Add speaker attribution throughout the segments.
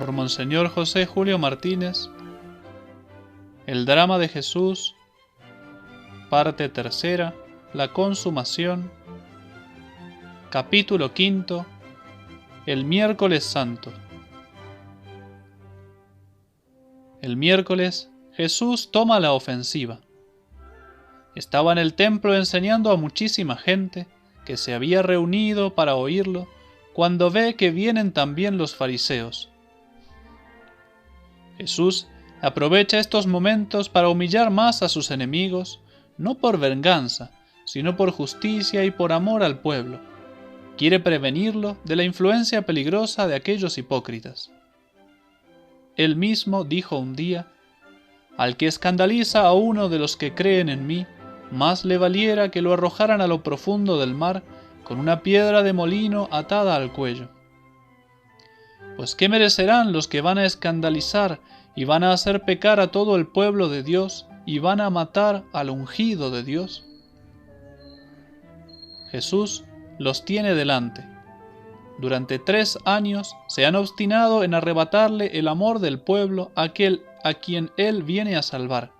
Speaker 1: por Monseñor José Julio Martínez. El drama de Jesús, parte tercera, la consumación, capítulo quinto, el miércoles santo. El miércoles, Jesús toma la ofensiva. Estaba en el templo enseñando a muchísima gente que se había reunido para oírlo, cuando ve que vienen también los fariseos. Jesús aprovecha estos momentos para humillar más a sus enemigos, no por venganza, sino por justicia y por amor al pueblo. Quiere prevenirlo de la influencia peligrosa de aquellos hipócritas. Él mismo dijo un día: «Al que escandaliza a uno de los que creen en mí, más le valiera que lo arrojaran a lo profundo del mar con una piedra de molino atada al cuello». Pues ¿qué merecerán los que van a escandalizar y van a hacer pecar a todo el pueblo de Dios y van a matar al ungido de Dios? Jesús los tiene delante. Durante 3 años se han obstinado en arrebatarle el amor del pueblo a aquel a quien Él viene a salvar.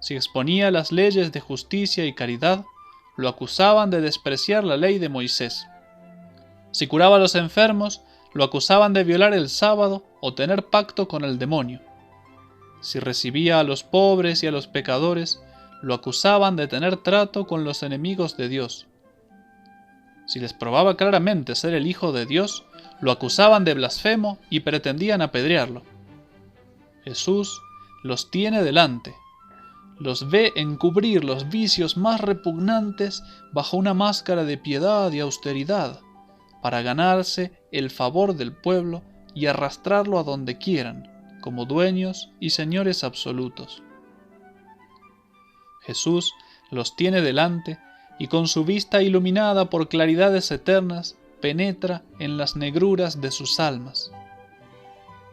Speaker 1: Si exponía las leyes de justicia y caridad, lo acusaban de despreciar la ley de Moisés. Si curaba a los enfermos, lo acusaban de violar el sábado o tener pacto con el demonio. Si recibía a los pobres y a los pecadores, lo acusaban de tener trato con los enemigos de Dios. Si les probaba claramente ser el Hijo de Dios, lo acusaban de blasfemo y pretendían apedrearlo. Jesús los tiene delante. Los ve encubrir los vicios más repugnantes bajo una máscara de piedad y austeridad, para ganarse el favor del pueblo y arrastrarlo a donde quieran, como dueños y señores absolutos. Jesús los tiene delante y con su vista iluminada por claridades eternas penetra en las negruras de sus almas.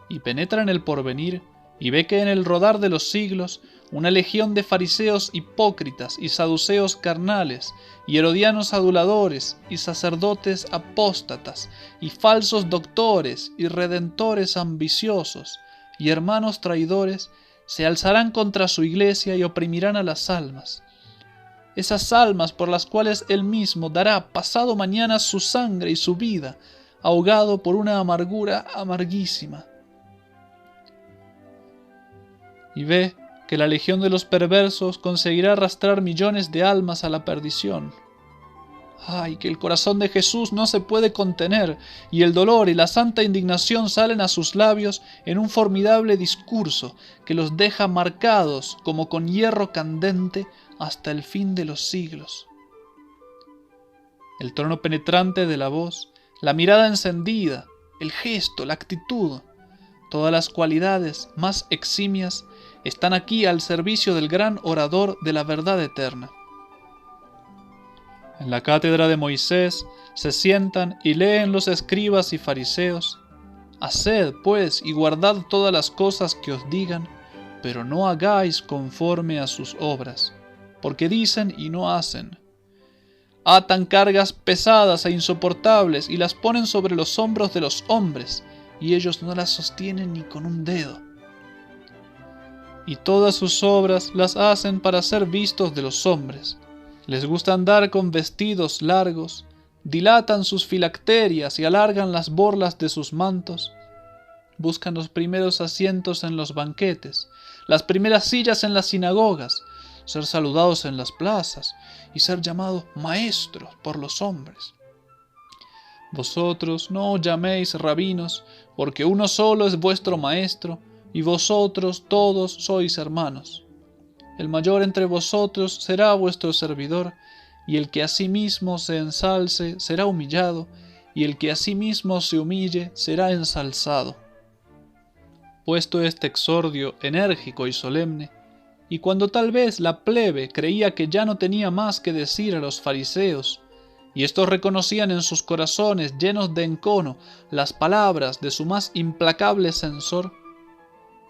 Speaker 1: Y penetra en el porvenir y ve que en el rodar de los siglos una legión de fariseos hipócritas y saduceos carnales y herodianos aduladores y sacerdotes apóstatas y falsos doctores y redentores ambiciosos y hermanos traidores se alzarán contra su iglesia y oprimirán a las almas. Esas almas por las cuales Él mismo dará pasado mañana su sangre y su vida, ahogado por una amargura amarguísima. Y ve que la legión de los perversos conseguirá arrastrar millones de almas a la perdición. ¡Ay, que el corazón de Jesús no se puede contener, y el dolor y la santa indignación salen a sus labios en un formidable discurso que los deja marcados como con hierro candente hasta el fin de los siglos! El tono penetrante de la voz, la mirada encendida, el gesto, la actitud, todas las cualidades más eximias están aquí al servicio del gran orador de la verdad eterna. En la cátedra de Moisés se sientan y leen los escribas y fariseos: «Haced, pues, y guardad todas las cosas que os digan, pero no hagáis conforme a sus obras, porque dicen y no hacen. Atan cargas pesadas e insoportables y las ponen sobre los hombros de los hombres, y ellos no las sostienen ni con un dedo. Y todas sus obras las hacen para ser vistos de los hombres. Les gusta andar con vestidos largos, dilatan sus filacterias y alargan las borlas de sus mantos. Buscan los primeros asientos en los banquetes, las primeras sillas en las sinagogas, ser saludados en las plazas y ser llamados maestros por los hombres. Vosotros no os llaméis rabinos, porque uno solo es vuestro maestro, y vosotros todos sois hermanos. El mayor entre vosotros será vuestro servidor, y el que a sí mismo se ensalce será humillado, y el que a sí mismo se humille será ensalzado». Puesto este exordio enérgico y solemne, y cuando tal vez la plebe creía que ya no tenía más que decir a los fariseos, y estos reconocían en sus corazones llenos de encono las palabras de su más implacable censor,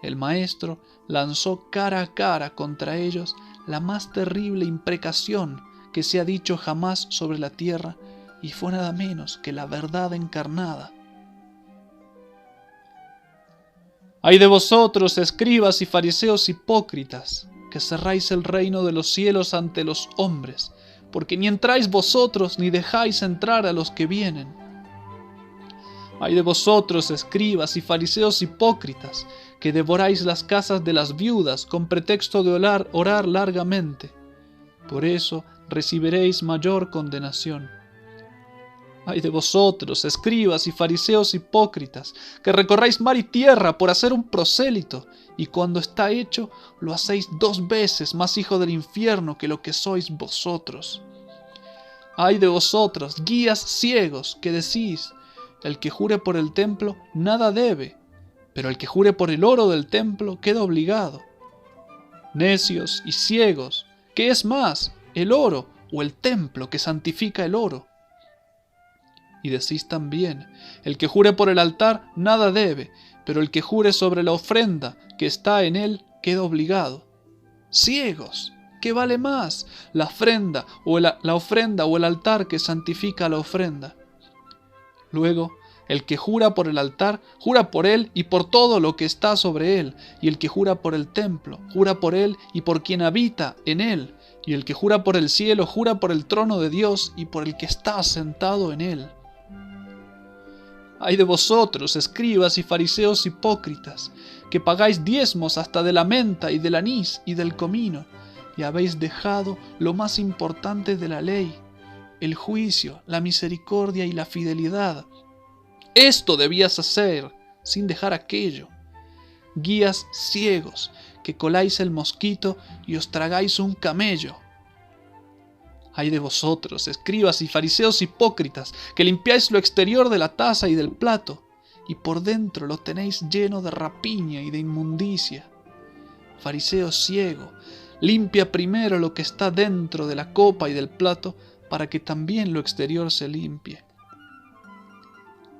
Speaker 1: el maestro lanzó cara a cara contra ellos la más terrible imprecación que se ha dicho jamás sobre la tierra, y fue nada menos que la verdad encarnada. Ay de vosotros, escribas y fariseos hipócritas, que cerráis el reino de los cielos ante los hombres, porque ni entráis vosotros ni dejáis entrar a los que vienen. Ay de vosotros, escribas y fariseos hipócritas, que devoráis las casas de las viudas con pretexto de orar largamente. Por eso recibiréis mayor condenación. Ay de vosotros, escribas y fariseos hipócritas, que recorréis mar y tierra por hacer un prosélito, y cuando está hecho, lo hacéis 2 veces más hijo del infierno que lo que sois vosotros. Ay de vosotros, guías ciegos, que decís: el que jure por el templo nada debe, pero el que jure por el oro del templo queda obligado. Necios y ciegos, ¿qué es más, el oro o el templo que santifica el oro? Y decís también: el que jure por el altar nada debe, pero el que jure sobre la ofrenda que está en él queda obligado. Ciegos, ¿qué vale más, la ofrenda o el altar que santifica la ofrenda? Luego, el que jura por el altar, jura por él y por todo lo que está sobre él, y el que jura por el templo, jura por él y por quien habita en él, y el que jura por el cielo, jura por el trono de Dios y por el que está sentado en él. Ay de vosotros, escribas y fariseos hipócritas, que pagáis diezmos hasta de la menta y del anís y del comino, y habéis dejado lo más importante de la ley, el juicio, la misericordia y la fidelidad. Esto debías hacer, sin dejar aquello. Guías ciegos, que coláis el mosquito y os tragáis un camello. Ay de vosotros, escribas y fariseos hipócritas, que limpiáis lo exterior de la taza y del plato, y por dentro lo tenéis lleno de rapiña y de inmundicia. Fariseo ciego, limpia primero lo que está dentro de la copa y del plato, para que también lo exterior se limpie.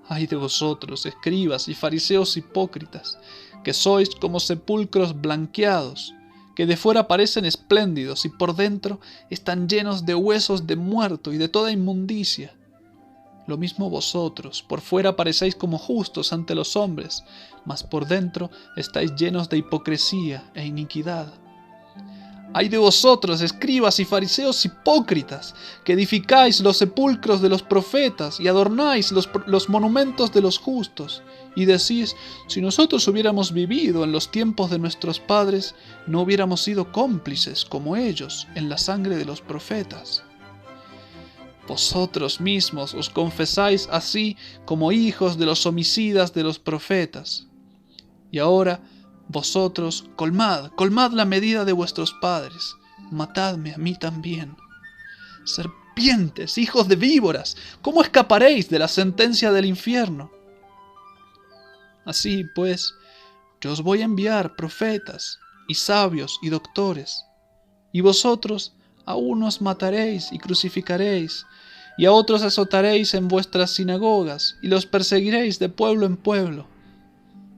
Speaker 1: Ay de vosotros, escribas y fariseos hipócritas, que sois como sepulcros blanqueados, que de fuera parecen espléndidos y por dentro están llenos de huesos de muerto y de toda inmundicia. Lo mismo vosotros, por fuera parecéis como justos ante los hombres, mas por dentro estáis llenos de hipocresía e iniquidad. Ay de vosotros, escribas y fariseos hipócritas, que edificáis los sepulcros de los profetas y adornáis los monumentos de los justos, y decís: si nosotros hubiéramos vivido en los tiempos de nuestros padres, no hubiéramos sido cómplices como ellos en la sangre de los profetas. Vosotros mismos os confesáis así como hijos de los homicidas de los profetas. Y ahora, vosotros, colmad la medida de vuestros padres, matadme a mí también. Serpientes, hijos de víboras, ¿cómo escaparéis de la sentencia del infierno? Así pues, yo os voy a enviar profetas, y sabios, y doctores, y vosotros a unos mataréis y crucificaréis, y a otros azotaréis en vuestras sinagogas, y los perseguiréis de pueblo en pueblo,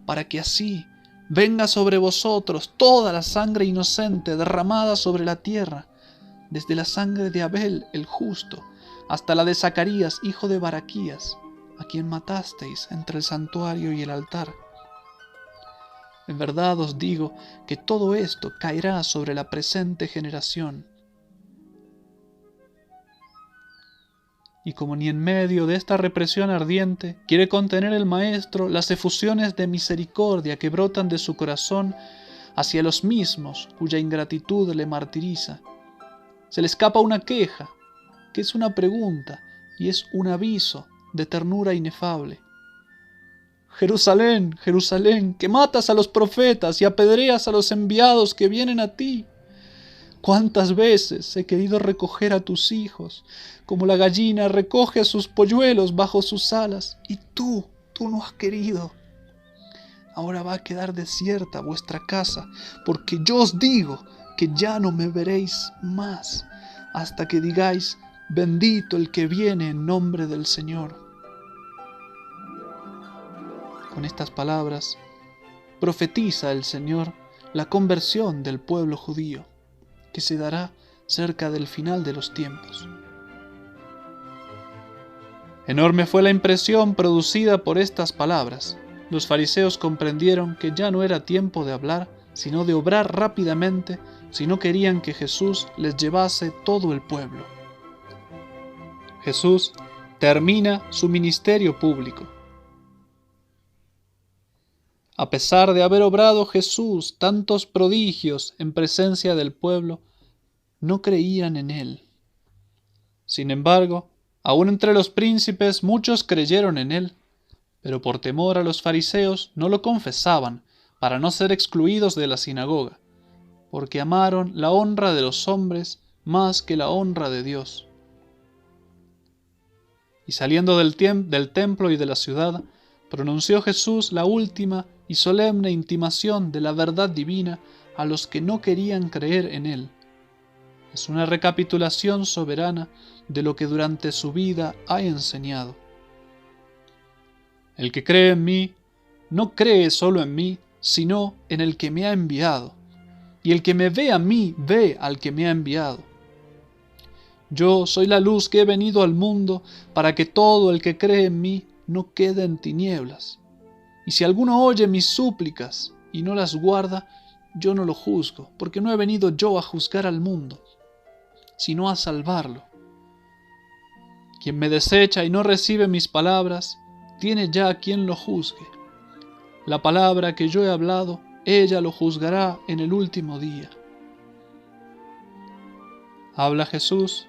Speaker 1: para que así venga sobre vosotros toda la sangre inocente derramada sobre la tierra, desde la sangre de Abel el justo, hasta la de Zacarías, hijo de Baraquías, a quien matasteis entre el santuario y el altar. En verdad os digo que todo esto caerá sobre la presente generación. Y como ni en medio de esta represión ardiente quiere contener el Maestro las efusiones de misericordia que brotan de su corazón hacia los mismos cuya ingratitud le martiriza, se le escapa una queja, que es una pregunta y es un aviso de ternura inefable. Jerusalén, Jerusalén, que matas a los profetas y apedreas a los enviados que vienen a ti. ¿Cuántas veces he querido recoger a tus hijos, como la gallina recoge a sus polluelos bajo sus alas, y tú no has querido? Ahora va a quedar desierta vuestra casa, porque yo os digo que ya no me veréis más, hasta que digáis: bendito el que viene en nombre del Señor. Con estas palabras, profetiza el Señor la conversión del pueblo judío, que se dará cerca del final de los tiempos. Enorme fue la impresión producida por estas palabras, los fariseos comprendieron que ya no era tiempo de hablar, sino de obrar rápidamente si no querían que Jesús les llevase todo el pueblo. Jesús termina su ministerio público. A pesar de haber obrado Jesús tantos prodigios en presencia del pueblo, no creían en él. Sin embargo, aún entre los príncipes muchos creyeron en él, pero por temor a los fariseos no lo confesaban, para no ser excluidos de la sinagoga, porque amaron la honra de los hombres más que la honra de Dios. Y saliendo del templo y de la ciudad, pronunció Jesús la última y solemne intimación de la verdad divina a los que no querían creer en él. Es una recapitulación soberana de lo que durante su vida ha enseñado. El que cree en mí, no cree solo en mí, sino en el que me ha enviado. Y el que me ve a mí, ve al que me ha enviado. Yo soy la luz que he venido al mundo para que todo el que cree en mí no quede en tinieblas. Y si alguno oye mis súplicas y no las guarda, yo no lo juzgo, porque no he venido yo a juzgar al mundo, sino a salvarlo. Quien me desecha y no recibe mis palabras, tiene ya a quien lo juzgue. La palabra que yo he hablado, ella lo juzgará en el último día. Habla Jesús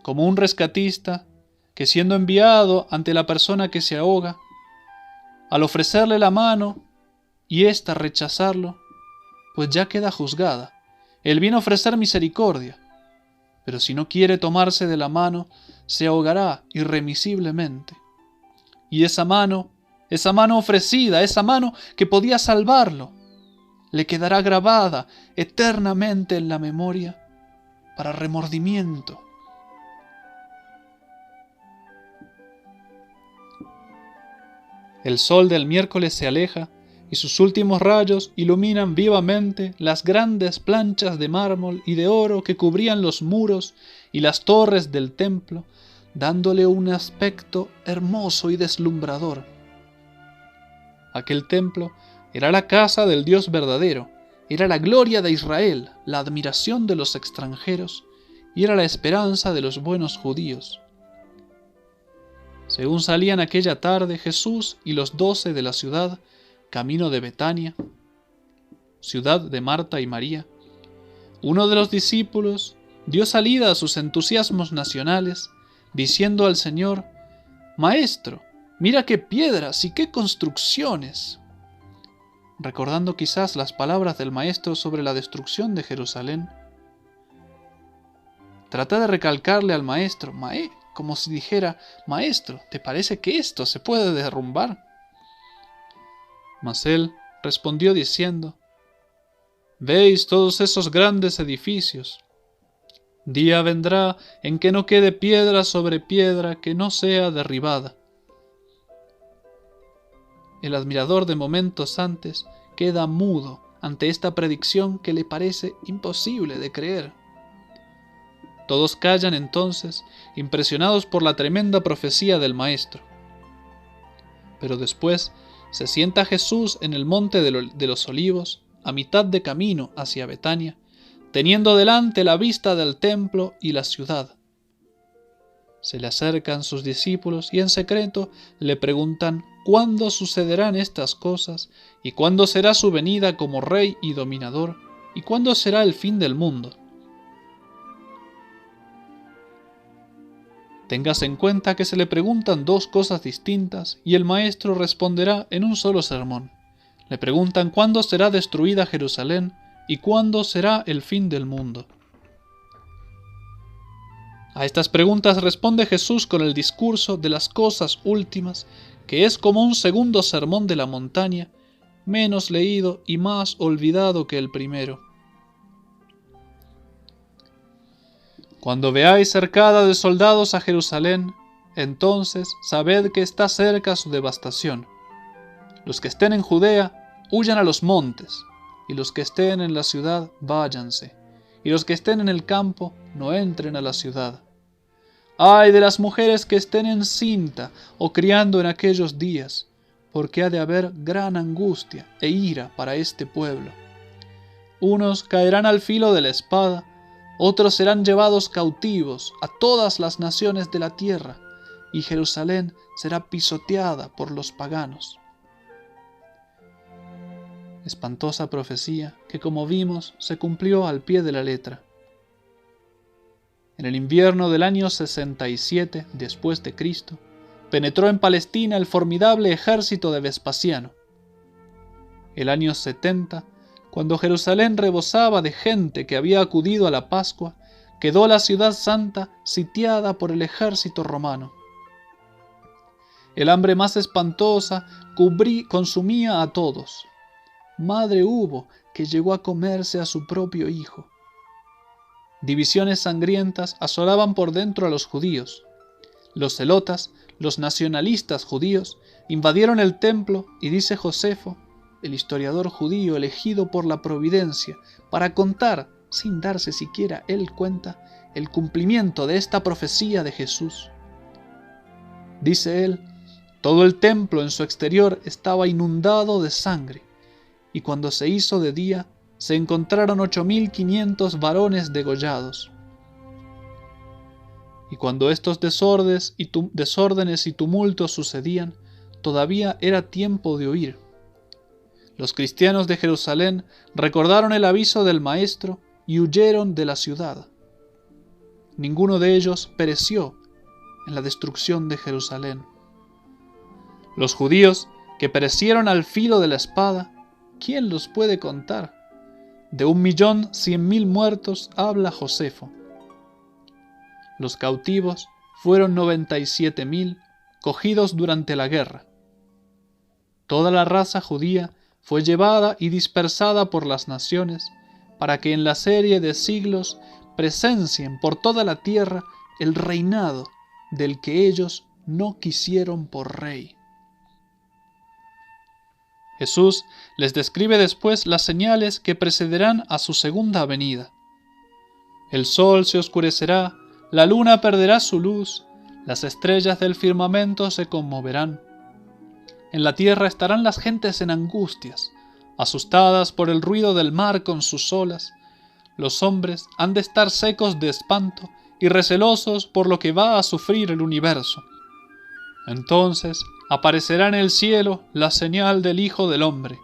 Speaker 1: como un rescatista que, siendo enviado ante la persona que se ahoga, al ofrecerle la mano y ésta rechazarlo, pues ya queda juzgada. Él viene a ofrecer misericordia, pero si no quiere tomarse de la mano, se ahogará irremisiblemente. Y esa mano ofrecida, esa mano que podía salvarlo, le quedará grabada eternamente en la memoria para remordimiento. El sol del miércoles se aleja y sus últimos rayos iluminan vivamente las grandes planchas de mármol y de oro que cubrían los muros y las torres del templo, dándole un aspecto hermoso y deslumbrador. Aquel templo era la casa del Dios verdadero, era la gloria de Israel, la admiración de los extranjeros y era la esperanza de los buenos judíos. Según salían aquella tarde Jesús y los 12 de la ciudad, camino de Betania, ciudad de Marta y María, uno de los discípulos dio salida a sus entusiasmos nacionales, diciendo al Señor: «Maestro, mira qué piedras y qué construcciones», recordando quizás las palabras del Maestro sobre la destrucción de Jerusalén. Trata de recalcarle al Maestro, como si dijera: «Maestro, ¿te parece que esto se puede derrumbar?». Mas él respondió diciendo: «¿Veis todos esos grandes edificios? Día vendrá en que no quede piedra sobre piedra que no sea derribada». El admirador de momentos antes queda mudo ante esta predicción que le parece imposible de creer. Todos callan entonces, impresionados por la tremenda profecía del Maestro. Pero después se sienta Jesús en el monte de los Olivos, a mitad de camino hacia Betania, teniendo delante la vista del templo y la ciudad. Se le acercan sus discípulos y en secreto le preguntan cuándo sucederán estas cosas y cuándo será su venida como Rey y dominador y cuándo será el fin del mundo. Tengas en cuenta que se le preguntan dos cosas distintas y el Maestro responderá en un solo sermón. Le preguntan cuándo será destruida Jerusalén y cuándo será el fin del mundo. A estas preguntas responde Jesús con el discurso de las cosas últimas, que es como un segundo sermón de la montaña, menos leído y más olvidado que el primero. Cuando veáis cercada de soldados a Jerusalén, entonces sabed que está cerca su devastación. Los que estén en Judea, huyan a los montes, y los que estén en la ciudad, váyanse, y los que estén en el campo, no entren a la ciudad. ¡Ay de las mujeres que estén encinta o criando en aquellos días! porque ha de haber gran angustia e ira para este pueblo. Unos caerán al filo de la espada, otros serán llevados cautivos a todas las naciones de la tierra, y Jerusalén será pisoteada por los paganos. Espantosa profecía que, como vimos, se cumplió al pie de la letra. En el invierno del año 67 después de Cristo, penetró en Palestina el formidable ejército de Vespasiano. El año 70, cuando Jerusalén rebosaba de gente que había acudido a la Pascua, quedó la ciudad santa sitiada por el ejército romano. El hambre más espantosa consumía a todos. Madre hubo que llegó a comerse a su propio hijo. Divisiones sangrientas asolaban por dentro a los judíos. Los celotas, los nacionalistas judíos, invadieron el templo y dice Josefo, el historiador judío elegido por la providencia para contar, sin darse siquiera él cuenta, el cumplimiento de esta profecía de Jesús. Dice él, todo el templo en su exterior estaba inundado de sangre, y cuando se hizo de día, se encontraron 8.500 varones degollados. Y cuando estos desórdenes y tumultos sucedían, todavía era tiempo de huir. Los cristianos de Jerusalén recordaron el aviso del Maestro y huyeron de la ciudad. Ninguno de ellos pereció en la destrucción de Jerusalén. Los judíos que perecieron al filo de la espada, ¿quién los puede contar? De 1.100.000 muertos habla Josefo. Los cautivos fueron 97.000, cogidos durante la guerra. Toda la raza judía fue llevada y dispersada por las naciones, para que en la serie de siglos presencien por toda la tierra el reinado del que ellos no quisieron por rey. Jesús les describe después las señales que precederán a su segunda venida. El sol se oscurecerá, la luna perderá su luz, las estrellas del firmamento se conmoverán. En la tierra estarán las gentes en angustias, asustadas por el ruido del mar con sus olas. Los hombres han de estar secos de espanto y recelosos por lo que va a sufrir el universo. Entonces aparecerá en el cielo la señal del Hijo del Hombre.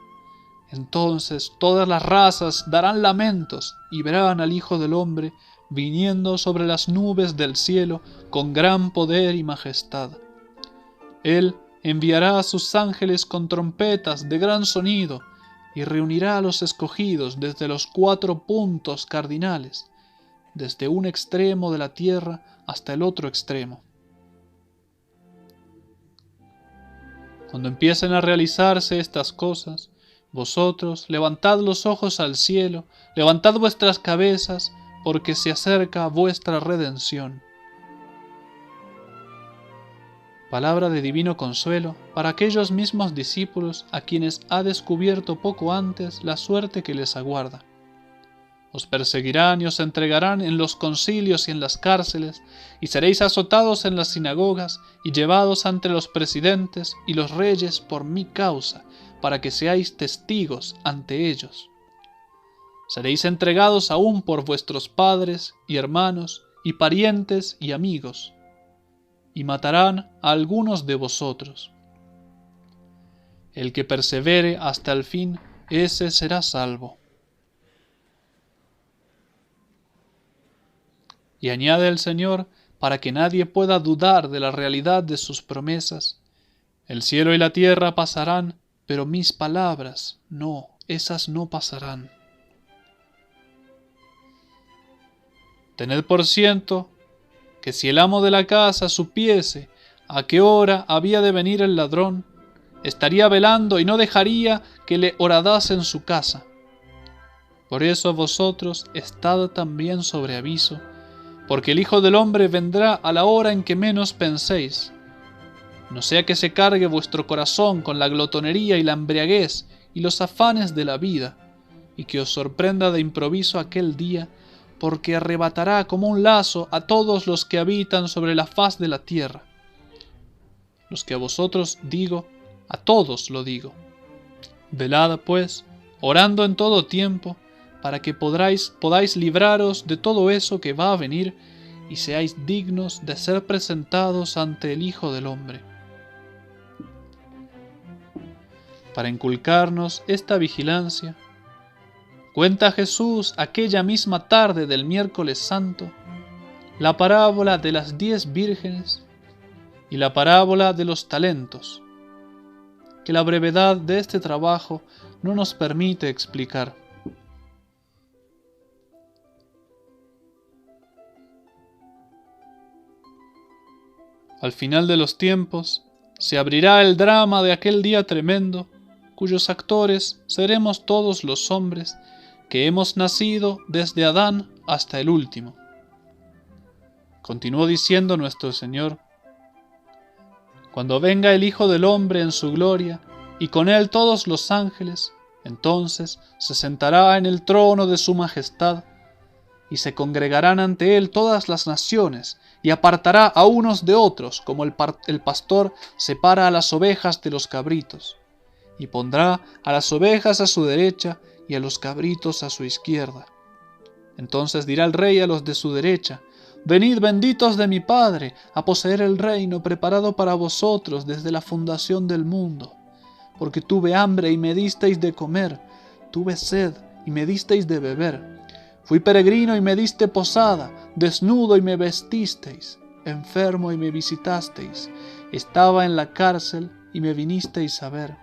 Speaker 1: Entonces todas las razas darán lamentos y verán al Hijo del Hombre viniendo sobre las nubes del cielo con gran poder y majestad. Él enviará a sus ángeles con trompetas de gran sonido y reunirá a los escogidos desde los 4 puntos cardinales, desde un extremo de la tierra hasta el otro extremo. Cuando empiecen a realizarse estas cosas, vosotros levantad los ojos al cielo, levantad vuestras cabezas, porque se acerca vuestra redención. Palabra de divino consuelo para aquellos mismos discípulos a quienes ha descubierto poco antes la suerte que les aguarda. Os perseguirán y os entregarán en los concilios y en las cárceles, y seréis azotados en las sinagogas y llevados ante los presidentes y los reyes por mi causa, para que seáis testigos ante ellos. Seréis entregados aún por vuestros padres y hermanos y parientes y amigos, y matarán a algunos de vosotros. El que persevere hasta el fin, ese será salvo. Y añade el Señor, para que nadie pueda dudar de la realidad de sus promesas: el cielo y la tierra pasarán, pero mis palabras no, esas no pasarán. Tened por cierto que si el amo de la casa supiese a qué hora había de venir el ladrón, estaría velando y no dejaría que le horadase en su casa. Por eso vosotros estad también sobre aviso, porque el Hijo del Hombre vendrá a la hora en que menos penséis. No sea que se cargue vuestro corazón con la glotonería y la embriaguez y los afanes de la vida, y que os sorprenda de improviso aquel día, porque arrebatará como un lazo a todos los que habitan sobre la faz de la tierra. Los que a vosotros digo, A todos lo digo. Velad, pues, orando en todo tiempo, para que podáis libraros de todo eso que va a venir y seáis dignos de ser presentados ante el Hijo del Hombre. Para inculcarnos esta vigilancia, cuenta Jesús aquella misma tarde del miércoles santo la parábola de las 10 vírgenes y la parábola de los talentos, que la brevedad de este trabajo no nos permite explicar. Al final de los tiempos, se abrirá el drama de aquel día tremendo, cuyos actores seremos todos los hombres que hemos nacido desde Adán hasta el último. Continuó diciendo nuestro Señor: cuando venga el Hijo del Hombre en su gloria, y con él todos los ángeles, entonces se sentará en el trono de su majestad, y se congregarán ante él todas las naciones, y apartará a unos de otros, como el pastor separa a las ovejas de los cabritos, y pondrá a las ovejas a su derecha y a los cabritos a su izquierda. Entonces dirá el rey a los de su derecha: venid, benditos de mi Padre, a poseer el reino preparado para vosotros desde la fundación del mundo. Porque tuve hambre y me disteis de comer, tuve sed y me disteis de beber. Fui peregrino y me diste posada, desnudo y me vestisteis, enfermo y me visitasteis, estaba en la cárcel y me vinisteis a ver.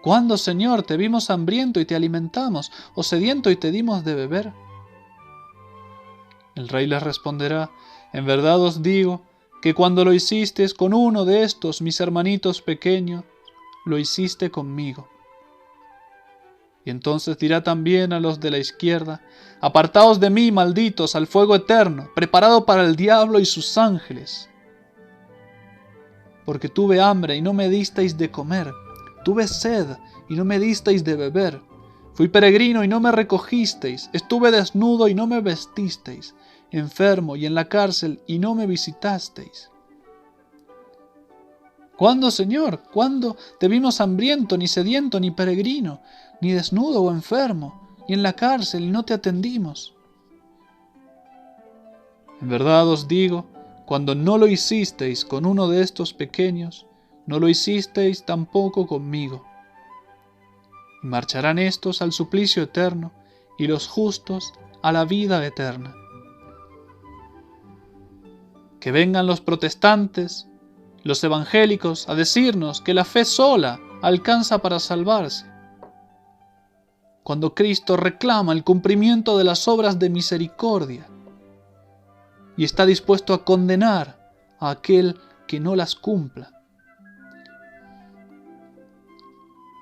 Speaker 1: ¿Cuándo, Señor, te vimos hambriento y te alimentamos, o sediento y te dimos de beber? El rey les responderá: en verdad os digo que cuando lo hicisteis con uno de estos mis hermanitos pequeños, lo hiciste conmigo. Y entonces dirá también a los de la izquierda: apartaos de mí, malditos, al fuego eterno, preparado para el diablo y sus ángeles. Porque tuve hambre y no me disteis de comer, tuve sed y no me disteis de beber, fui peregrino y no me recogisteis, estuve desnudo y no me vestisteis, enfermo y en la cárcel y no me visitasteis. ¿Cuándo, Señor? ¿Cuándo te vimos hambriento, ni sediento, ni peregrino, ni desnudo o enfermo, ni en la cárcel y no te atendimos? En verdad os digo, cuando no lo hicisteis con uno de estos pequeños, no lo hicisteis tampoco conmigo. Y marcharán estos al suplicio eterno, y los justos a la vida eterna. Que vengan los protestantes, los evangélicos, a decirnos que la fe sola alcanza para salvarse, cuando Cristo reclama el cumplimiento de las obras de misericordia y está dispuesto a condenar a aquel que no las cumpla.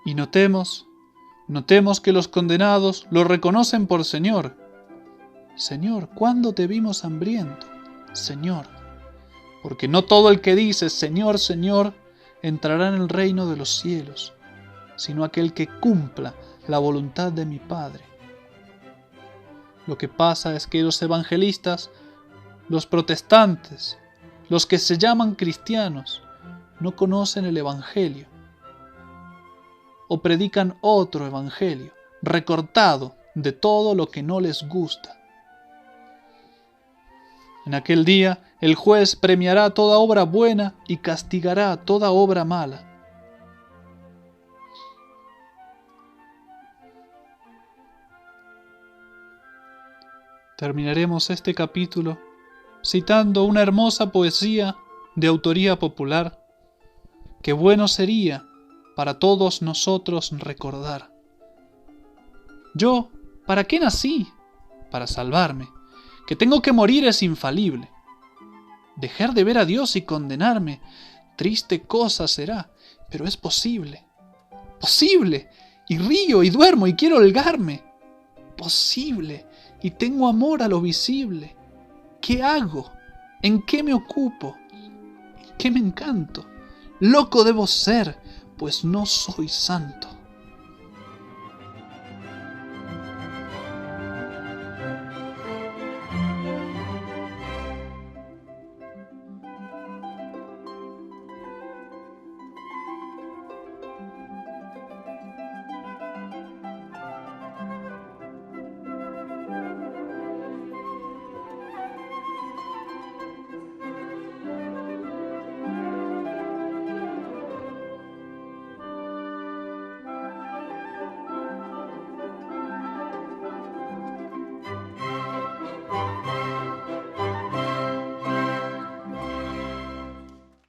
Speaker 1: Y notemos que los condenados lo reconocen por Señor. Señor, ¿cuándo te vimos hambriento? Señor. Porque no todo el que dice Señor, Señor, entrará en el reino de los cielos, sino aquel que cumpla la voluntad de mi Padre. Lo que pasa es que los evangelistas, los protestantes, los que se llaman cristianos, no conocen el Evangelio, o predican otro evangelio, recortado de todo lo que no les gusta. En aquel día, el juez premiará toda obra buena y castigará toda obra mala. Terminaremos este capítulo citando una hermosa poesía de autoría popular que bueno sería para todos nosotros recordar. Yo, ¿para qué nací? Para salvarme. Que tengo que morir es infalible. Dejar de ver a Dios y condenarme, triste cosa será, pero es posible. Posible. Y río y duermo y quiero holgarme. Posible. Y tengo amor a lo visible. ¿Qué hago? ¿En qué me ocupo? ¿En qué me encanto? Loco debo ser, pues no soy santo.